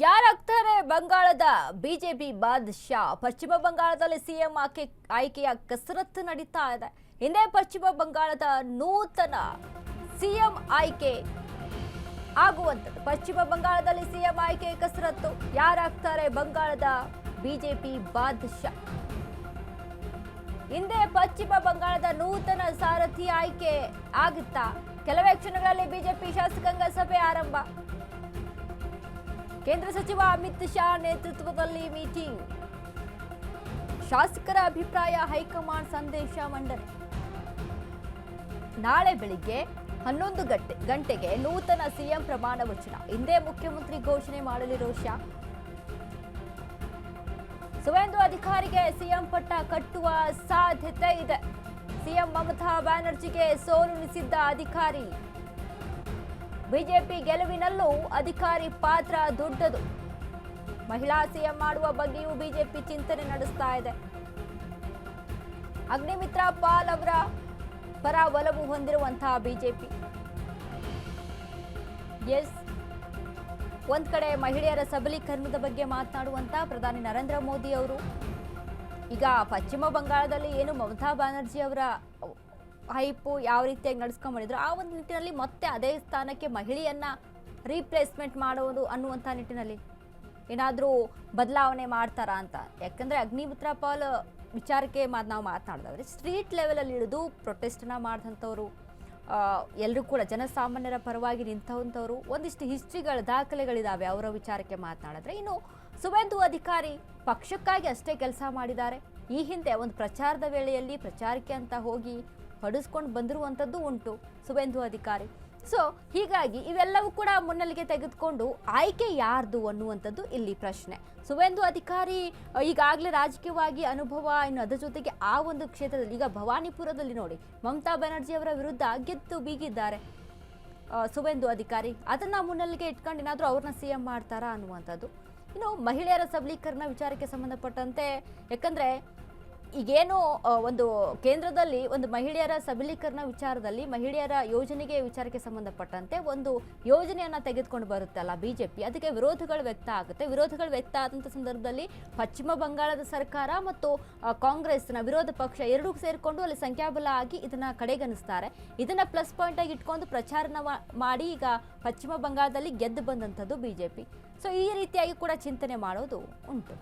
ಯಾರಾಗ್ತಾರೆ ಬಂಗಾಳದ ಬಿಜೆಪಿ ಬಾದಶಾ? ಪಶ್ಚಿಮ ಬಂಗಾಳದಲ್ಲಿ ಸಿಎಂ ಆಯ್ಕೆಯ ಕಸರತ್ತು ನಡೀತಾ ಇದೆ. ಹಿಂದೆ ಪಶ್ಚಿಮ ಬಂಗಾಳದ ನೂತನ ಸಿಎಂ ಆಯ್ಕೆ ಆಗುವಂತದ್ದು. ಪಶ್ಚಿಮ ಬಂಗಾಳದಲ್ಲಿ ಸಿಎಂ ಆಯ್ಕೆ ಕಸರತ್ತು. ಯಾರಾಗ್ತಾರೆ ಬಂಗಾಳದ ಬಿಜೆಪಿ ಬಾದಶಾ? ಹಿಂದೆ ಪಶ್ಚಿಮ ಬಂಗಾಳದ ನೂತನ ಸಾರಥಿ ಆಯ್ಕೆ ಆಗುತ್ತಾ? ಕೆಲವೇ ಕ್ಷಣಗಳಲ್ಲಿ ಬಿಜೆಪಿ ಶಾಸಕಾಂಗ ಸಭೆ ಆರಂಭ. ಕೇಂದ್ರ ಸಚಿವ ಅಮಿತ್ ಶಾ ನೇತೃತ್ವದಲ್ಲಿ ಮೀಟಿಂಗ್. ಶಾಸಕರ ಅಭಿಪ್ರಾಯ ಹೈಕಮಾಂಡ್ ಸಂದೇಶ ಮಂಡನೆ. ನಾಳೆ ಬೆಳಿಗ್ಗೆ 11 ಗಂಟೆಗೆ ನೂತನ ಸಿಎಂ ಪ್ರಮಾಣ ವಚನ. ಹಿಂದೆ ಮುಖ್ಯಮಂತ್ರಿ ಘೋಷಣೆ ಮಾಡಲಿರೋ ಶಾ. ಸುವೇಂದು ಅಧಿಕಾರಿಗೆ ಸಿಎಂ ಪಟ್ಟ ಕಟ್ಟುವ ಸಾಧ್ಯತೆ ಇದೆ. ಸಿಎಂ ಮಮತಾ ಬ್ಯಾನರ್ಜಿಗೆ ಸೋಲುಣಿಸಿದ್ದ ಅಧಿಕಾರಿ. ಬಿಜೆಪಿ ಗೆಲುವಿನಲ್ಲೂ ಅಧಿಕಾರಿ ಪಾತ್ರ ದೊಡ್ಡದು. ಮಹಿಳಾ ಸಿಎಂ ಮಾಡುವ ಬಗ್ಗೆಯೂ ಬಿಜೆಪಿ ಚಿಂತನೆ ನಡೆಸ್ತಾ ಇದೆ. ಅಗ್ನಿಮಿತ್ರ ಪಾಲ್ ಅವರ ಪರ ಒಲವು ಹೊಂದಿರುವಂತಹ ಬಿಜೆಪಿ. ಒಂದ್ ಕಡೆ ಮಹಿಳೆಯರ ಸಬಲೀಕರಣದ ಬಗ್ಗೆ ಮಾತನಾಡುವಂತ ಪ್ರಧಾನಿ ನರೇಂದ್ರ ಮೋದಿ ಅವರು ಈಗ ಪಶ್ಚಿಮ ಬಂಗಾಳದಲ್ಲಿ ಏನು ಮಮತಾ ಬ್ಯಾನರ್ಜಿ ಅವರ ಹೈಪು ಯಾವ ರೀತಿಯಾಗಿ ನಡೆಸ್ಕೊಂಡ್ ಬಂದಿದ್ರು ಆ ಒಂದು ನಿಟ್ಟಿನಲ್ಲಿ ಮತ್ತೆ ಅದೇ ಸ್ಥಾನಕ್ಕೆ ಮಹಿಳೆಯನ್ನ ರೀಪ್ಲೇಸ್ಮೆಂಟ್ ಮಾಡೋದು ಅನ್ನುವಂಥ ನಿಟ್ಟಿನಲ್ಲಿ ಏನಾದರೂ ಬದಲಾವಣೆ ಮಾಡ್ತಾರಾ ಅಂತ. ಯಾಕಂದ್ರೆ ಅಗ್ನಿಮಿತ್ರ ಪಾಲ್ ವಿಚಾರಕ್ಕೆ ನಾವು ಮಾತನಾಡಿದ್ರೆ ಸ್ಟ್ರೀಟ್ ಲೆವೆಲಲ್ಲಿ ಇಳಿದು ಪ್ರೊಟೆಸ್ಟ್ನ ಮಾಡಿದಂಥವ್ರು, ಎಲ್ಲರೂ ಕೂಡ ಜನಸಾಮಾನ್ಯರ ಪರವಾಗಿ ನಿಂತಂಥವ್ರು, ಒಂದಿಷ್ಟು ಹಿಸ್ಟ್ರಿಗಳ ದಾಖಲೆಗಳಿದಾವೆ ಅವರ ವಿಚಾರಕ್ಕೆ ಮಾತನಾಡಿದ್ರೆ. ಇನ್ನು ಸುವೇಂದು ಅಧಿಕಾರಿ ಪಕ್ಷಕ್ಕಾಗಿ ಅಷ್ಟೇ ಕೆಲಸ ಮಾಡಿದ್ದಾರೆ. ಈ ಹಿಂದೆ ಒಂದು ಪ್ರಚಾರದ ವೇಳೆಯಲ್ಲಿ ಪ್ರಚಾರಕ್ಕೆ ಅಂತ ಹೋಗಿ ಹೊಡೆಸ್ಕೊಂಡು ಬಂದಿರುವಂಥದ್ದು ಉಂಟು ಸುವೇಂದು ಅಧಿಕಾರಿ. ಸೊ ಹೀಗಾಗಿ ಇವೆಲ್ಲವೂ ಕೂಡ ಮುನ್ನೆಲೆಗೆ ತೆಗೆದುಕೊಂಡು ಆಯ್ಕೆ ಯಾರ್ದು ಅನ್ನುವಂಥದ್ದು ಇಲ್ಲಿ ಪ್ರಶ್ನೆ. ಸುವೇಂದು ಅಧಿಕಾರಿ ಈಗಾಗಲೇ ರಾಜಕೀಯವಾಗಿ ಅನುಭವ, ಇನ್ನು ಅದರ ಜೊತೆಗೆ ಆ ಒಂದು ಕ್ಷೇತ್ರದಲ್ಲಿ ಈಗ ಭವಾನಿಪುರದಲ್ಲಿ ನೋಡಿ ಮಮತಾ ಬ್ಯಾನರ್ಜಿ ಅವರ ವಿರುದ್ಧ ಗೆದ್ದು ಬೀಗಿದ್ದಾರೆ ಸುವೇಂದು ಅಧಿಕಾರಿ. ಅದನ್ನ ಮುನ್ನೆಲೆಗೆ ಇಟ್ಕೊಂಡು ಏನಾದರೂ ಅವ್ರನ್ನ ಸಿಎಂ ಮಾಡ್ತಾರಾ ಅನ್ನುವಂಥದ್ದು. ಇನ್ನು ಮಹಿಳೆಯರ ಸಬಲೀಕರಣ ವಿಚಾರಕ್ಕೆ ಸಂಬಂಧಪಟ್ಟಂತೆ, ಯಾಕಂದ್ರೆ ಈಗೇನು ಒಂದು ಕೇಂದ್ರದಲ್ಲಿ ಒಂದು ಮಹಿಳೆಯರ ಸಬಲೀಕರಣ ವಿಚಾರದಲ್ಲಿ ಮಹಿಳೆಯರ ಯೋಜನೆಗೆ ವಿಚಾರಕ್ಕೆ ಸಂಬಂಧಪಟ್ಟಂತೆ ಒಂದು ಯೋಜನೆಯನ್ನ ತೆಗೆದುಕೊಂಡು ಬರುತ್ತಲ್ಲ ಬಿಜೆಪಿ, ಅದಕ್ಕೆ ವಿರೋಧಗಳು ವ್ಯಕ್ತ ಆಗುತ್ತೆ. ವಿರೋಧಗಳು ವ್ಯಕ್ತ ಆದಂಥ ಸಂದರ್ಭದಲ್ಲಿ ಪಶ್ಚಿಮ ಬಂಗಾಳದ ಸರ್ಕಾರ ಮತ್ತು ಕಾಂಗ್ರೆಸ್ನ ವಿರೋಧ ಪಕ್ಷ ಎರಡೂ ಸೇರಿಕೊಂಡು ಅಲ್ಲಿ ಸಂಖ್ಯಾಬಲ ಆಗಿ ಇದನ್ನ ಕಡೆಗಣಿಸ್ತಾರೆ. ಇದನ್ನ ಪ್ಲಸ್ ಪಾಯಿಂಟ್ ಆಗಿ ಇಟ್ಕೊಂಡು ಪ್ರಚಾರನ ಮಾಡಿ ಈಗ ಪಶ್ಚಿಮ ಬಂಗಾಳದಲ್ಲಿ ಗೆದ್ದು ಬಂದಂಥದ್ದು ಬಿಜೆಪಿ. ಸೊ ಈ ರೀತಿಯಾಗಿ ಕೂಡ ಚಿಂತನೆ ಮಾಡೋದು ಉಂಟು.